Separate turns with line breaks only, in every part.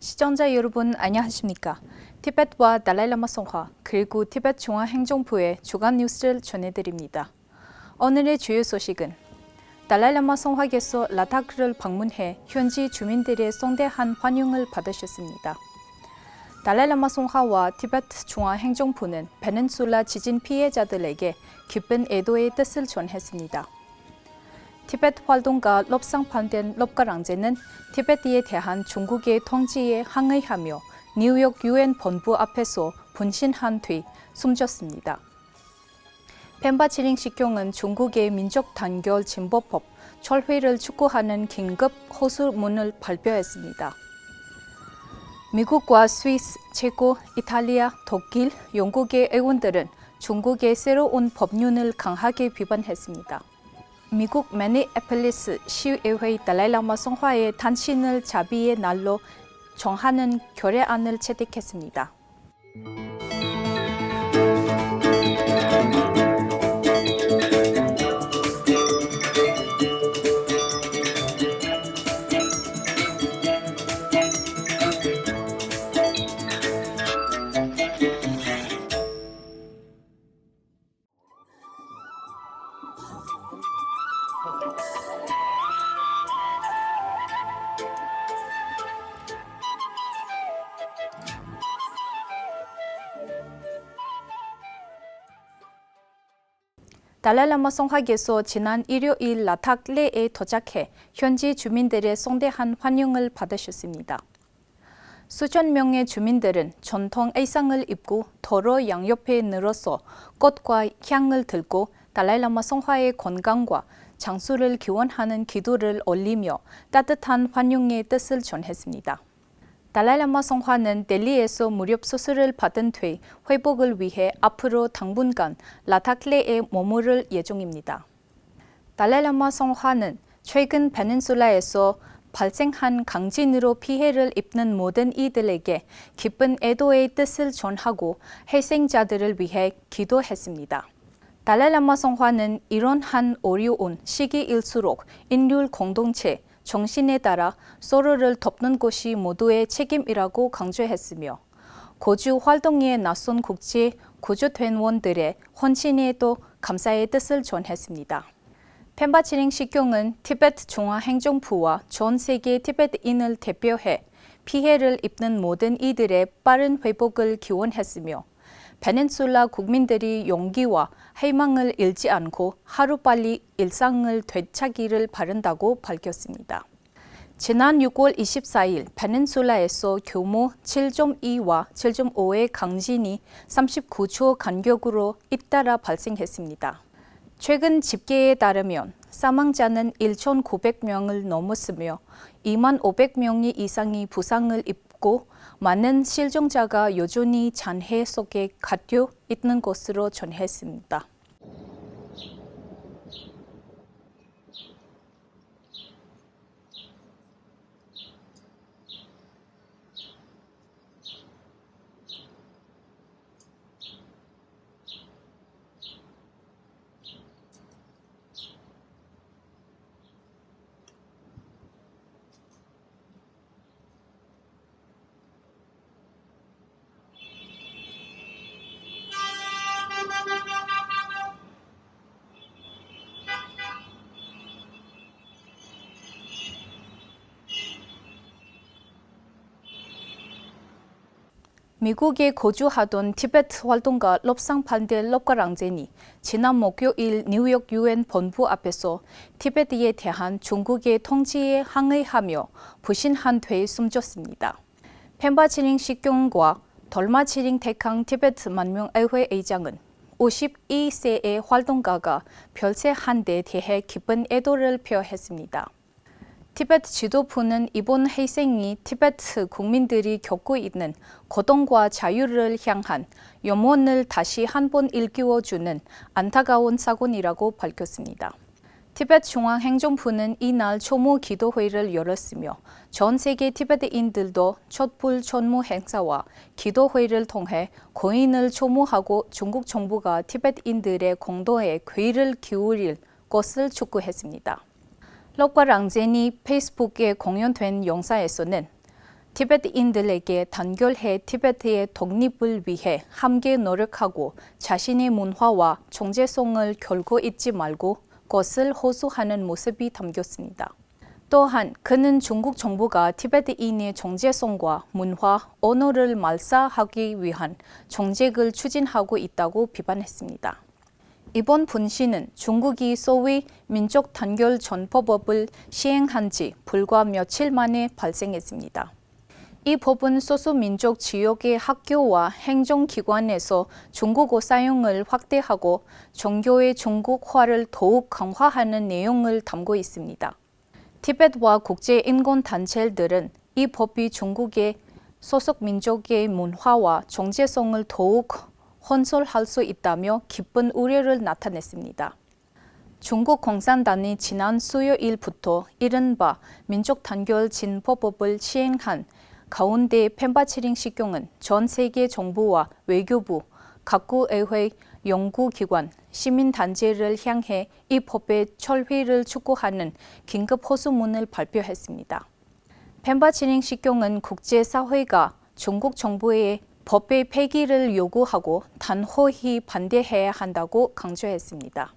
시청자 여러분 안녕하십니까? 티베트와 달라이라마 성화 그리고 티베트 중앙행정부의 주간 뉴스를 전해드립니다. 오늘의 주요 소식은 달라이라마 성화께서 라타크를 방문해 현지 주민들의 성대한 환영을 받으셨습니다. 달라이라마 성화와 티베트 중앙행정부는 페닌슐라 지진 피해자들에게 깊은 애도의 뜻을 전했습니다. 티베트 활동가 롭상판덴 롭가랑제는 티베트에 대한 중국의 통치에 항의하며 뉴욕 유엔 본부 앞에서 분신한 뒤 숨졌습니다. 펜바치링 식경은 중국의 민족 단결 진보법 철회를 촉구하는 긴급 호소문을 발표했습니다. 미국과 스위스, 체코, 이탈리아, 독일, 영국의 의원들은 중국의 새로운 법률을 강하게 비판했습니다. 미국 미니애폴리스 시의회 달라이라마 성화의 단신을 자비의 날로 정하는 결의안을 채택했습니다. 달라이라마 성화께서 지난 일요일 라타크레에 도착해 현지 주민들의 성대한 환영을 받으셨습니다. 수천 명의 주민들은 전통 의상을 입고 도로 양옆에 늘어서 꽃과 향을 들고 달라이라마 성화의 건강과 장수를 기원하는 기도를 올리며 따뜻한 환영의 뜻을 전했습니다. 달라이라마 성화는 델리에서 무렵 수술을 받은 뒤 회복을 위해 앞으로 당분간 라타클레에 머무를 예정입니다. 달라이라마 성화는 최근 페닌슐라에서 발생한 강진으로 피해를 입는 모든 이들에게 깊은 애도의 뜻을 전하고 희생자들을 위해 기도했습니다. 달라이라마 성화는 이러한 어려운 시기일수록 인류 공동체, 정신에 따라 서로를 돕는 것이 모두의 책임이라고 강조했으며 거주 활동에 나선 국제 구조대원들의 헌신에도 감사의 뜻을 전했습니다. 펜바치링 식경은 티베트 중앙행정부와 전 세계 티베트인을 대표해 피해를 입는 모든 이들의 빠른 회복을 기원했으며 페닌슐라 국민들이 용기와 희망을 잃지 않고 하루빨리 일상을 되찾기를 바란다고 밝혔습니다. 지난 6월 24일 페닌슐라에서 규모 7.2와 7.5의 강진이 39초 간격으로 잇따라 발생했습니다. 최근 집계에 따르면 사망자는 1,900명을 넘었으며 25,000명 이상이 부상을 입고 많은 실종자가 여전히 잔해 속에 갇혀 있는 것으로 전했습니다. 미국에 거주하던 티베트 활동가 롭상판덴 롭가랑제니 지난 목요일 뉴욕 유엔 본부 앞에서 티베트에 대한 중국의 통치에 항의하며 부신한 뒤 숨졌습니다. 펜바치링 식경과 돌마치링 태캉 티베트 만명의회 의장은 52세의 활동가가 별세한 데 대해 깊은 애도를 표했습니다. 티베트 지도부는 이번 희생이 티베트 국민들이 겪고 있는 고통과 자유를 향한 염원을 다시 한번 일깨워주는 안타까운 사건이라고 밝혔습니다. 티베트 중앙행정부는 이날 초모 기도회를 열었으며 전 세계 티베트인들도 촛불 천무 행사와 기도회를 통해 고인을 초모하고 중국 정부가 티베트인들의 공동에 귀를 기울일 것을 촉구했습니다. 롭가랑제니 페이스북에 공유된 영상에서는 티베트인들에게 단결해 티베트의 독립을 위해 함께 노력하고 자신의 문화와 정체성을 결코 잊지 말고 그것을 호소하는 모습이 담겼습니다. 또한 그는 중국 정부가 티베트인의 정체성과 문화, 언어를 말살하기 위한 정책을 추진하고 있다고 비판했습니다. 이번 분신은 중국이 소위 민족 단결 전파법을 시행한 지 불과 며칠 만에 발생했습니다. 이 법은 소수민족 지역의 학교와 행정기관에서 중국어 사용을 확대하고 종교의 중국화를 더욱 강화하는 내용을 담고 있습니다. 티베트와 국제인권단체들은 이 법이 중국의 소속 민족의 문화와 정체성을 더욱 혼선할 수 있다며 깊은 우려를 나타냈습니다. 중국 공산당이 지난 수요일부터 이른바 민족 단결 진보법을 시행한 가운데 펜바치링 시경은 전 세계 정부와 외교부, 각국 의회, 연구기관, 시민단체를 향해 이 법의 철회를 촉구하는 긴급 호소문을 발표했습니다. 펜바치링 시경은 국제사회가 중국 정부의 법의 폐기를 요구하고 단호히 반대해야 한다고 강조했습니다.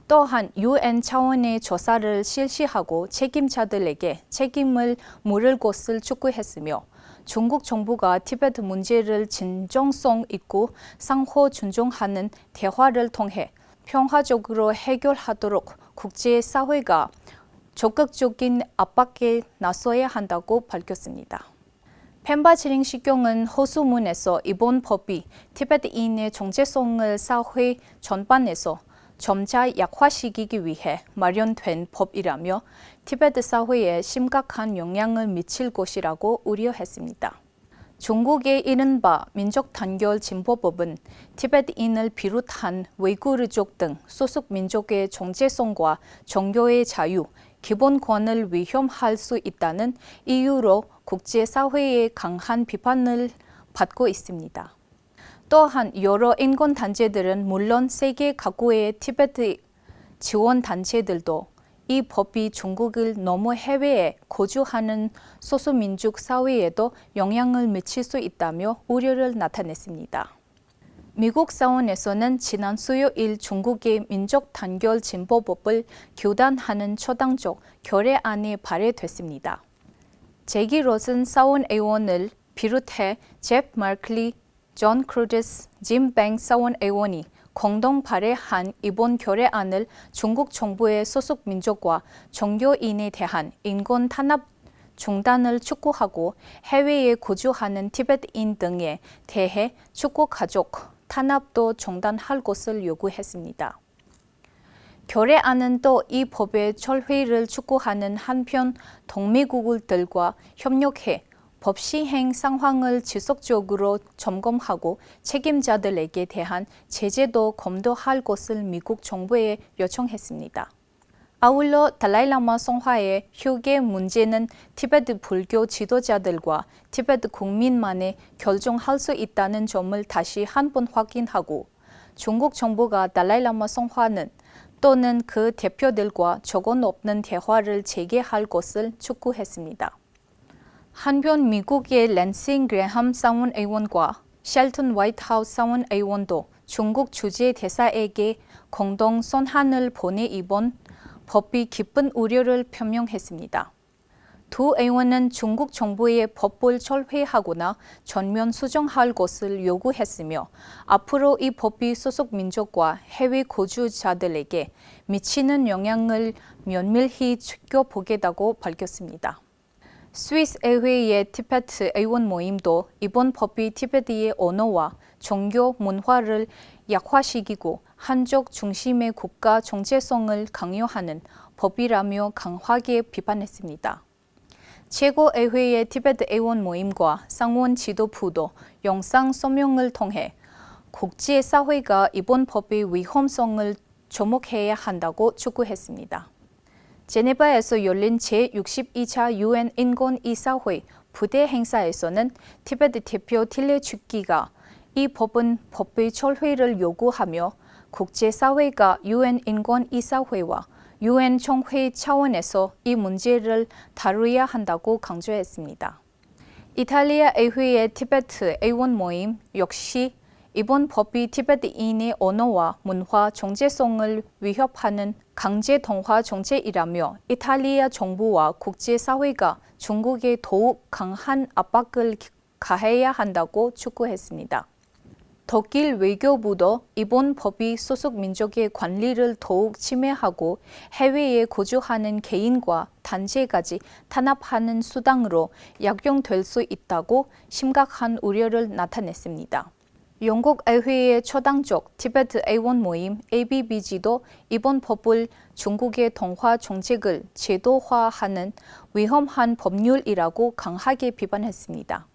또한 UN 차원의 조사를 실시하고 책임자들에게 책임을 물을 것을 촉구했으며 중국 정부가 티베트 문제를 진정성 있고 상호 존중하는 대화를 통해 평화적으로 해결하도록 국제사회가 적극적인 압박에 나서야 한다고 밝혔습니다. 펜바치링 시경은 호소문에서 이번 법이 티베트인의 정체성을 사회 전반에서 점차 약화시키기 위해 마련된 법이라며 티베트 사회에 심각한 영향을 미칠 것이라고 우려했습니다. 중국의 이른바 민족 단결 진보법은 티베트인을 비롯한 외구르족 등 소속 민족의 정체성과 종교의 자유, 기본권을 위협할 수 있다는 이유로 국제사회의 강한 비판을 받고 있습니다. 또한 여러 인권단체들은 물론 세계 각국의 티베트 지원단체들도 이 법이 중국을 넘어 해외에 거주하는 소수민족 사회에도 영향을 미칠 수 있다며 우려를 나타냈습니다. 미국 상원에서는 지난 수요일 중국의 민족 단결 진보법을 규탄하는 초당적 결의안이 발의됐습니다. 제기 로슨 상원 의원을 비롯해 제프 마클리, 존 크루디스, 짐 뱅 상원 의원이 공동 발의한 이번 결의안을 중국 정부의 소속 민족과 종교인에 대한 인권 탄압 중단을 촉구하고 해외에 거주하는 티베트인 등에 대해 축구 가족 탄압도 중단할 것을 요구했습니다. 결의안은 또 이 법의 철회를 촉구하는 한편 동맹국들과 협력해 법 시행 상황을 지속적으로 점검하고 책임자들에게 대한 제재도 검토할 것을 미국 정부에 요청했습니다. 아울러 달라이라마 성화의 휴게 문제는 티베트 불교 지도자들과 티베트 국민만이 결정할 수 있다는 점을 다시 한번 확인하고 중국 정부가 달라이라마 성화는 또는 그 대표들과 조건 없는 대화를 재개할 것을 촉구했습니다. 한편 미국의 랜싱 그레함 상원 의원과 셸튼 화이트하우스 상원 의원도 중국 주재 대사에게 공동 선언을 보내 이번 법이 깊은 우려를 표명했습니다. 두 의원은 중국 정부의 법을 철회하거나 전면 수정할 것을 요구했으며 앞으로 이 법이 소속 민족과 해외 거주자들에게 미치는 영향을 면밀히 지켜보겠다고 밝혔습니다. 스위스 의회의 티베트 의원 모임도 이번 법이 티베트의 언어와 종교 문화를 약화시키고 한족 중심의 국가 정체성을 강요하는 법이라며 강하게 비판했습니다. 최고의회의 티베트 의원 모임과 상원 지도부도 영상 서명을 통해 국제사회가 이번 법의 위험성을 주목해야 한다고 촉구했습니다. 제네바에서 열린 제62차 UN 인권이사회 부대 행사에서는 티베트 대표 틸레추키가 이 법은 법의 철회를 요구하며 국제사회가 UN 인권이사회와 UN 총회 차원에서 이 문제를 다루어야 한다고 강조했습니다. 이탈리아 의회의 티베트 의원 모임 역시 이번 법이 티베트인의 언어와 문화 정체성을 위협하는 강제 동화 정책이라며 이탈리아 정부와 국제사회가 중국에 더욱 강한 압박을 가해야 한다고 촉구했습니다. 독일 외교부도 이번 법이 소속 민족의 권리를 더욱 침해하고 해외에 거주하는 개인과 단체까지 탄압하는 수단으로 약용될 수 있다고 심각한 우려를 나타냈습니다. 영국 의회의 초당적 티베트 의원 모임 ABBG도 이번 법을 중국의 동화 정책을 제도화하는 위험한 법률이라고 강하게 비판했습니다.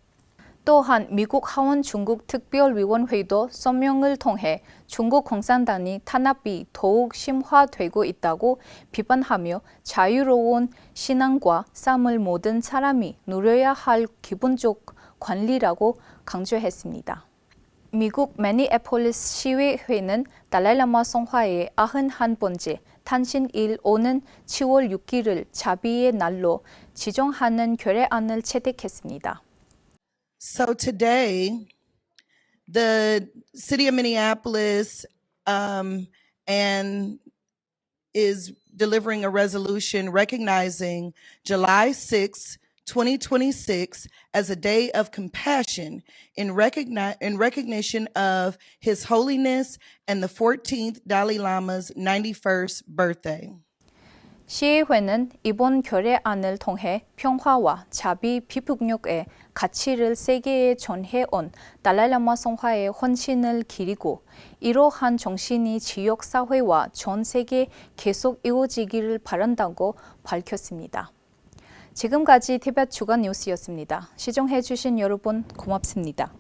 또한 미국 하원 중국 특별위원회도 서명을 통해 중국 공산당이 탄압이 더욱 심화되고 있다고 비판하며 자유로운 신앙과 삶을 모든 사람이 누려야 할 기본적 권리라고 강조했습니다. 미국 미니애폴리스 시의회는 달라이라마 성화의 91번째 탄신일 오는 10월 6일을 자비의 날로 지정하는 결의안을 채택했습니다.
So today, the city of Minneapolis and is delivering a resolution recognizing July 6, 2026 as a day of compassion in recognition of His Holiness and the 14th Dalai Lama's 91st birthday.
시의회는 이번 결의안을 통해 평화와 자비 비폭력의 가치를 세계에 전해온 달라이라마 성화의 헌신을 기리고 이러한 정신이 지역 사회와 전 세계에 계속 이어지기를 바란다고 밝혔습니다. 지금까지 티벳 주간 뉴스였습니다. 시청해 주신 여러분 고맙습니다.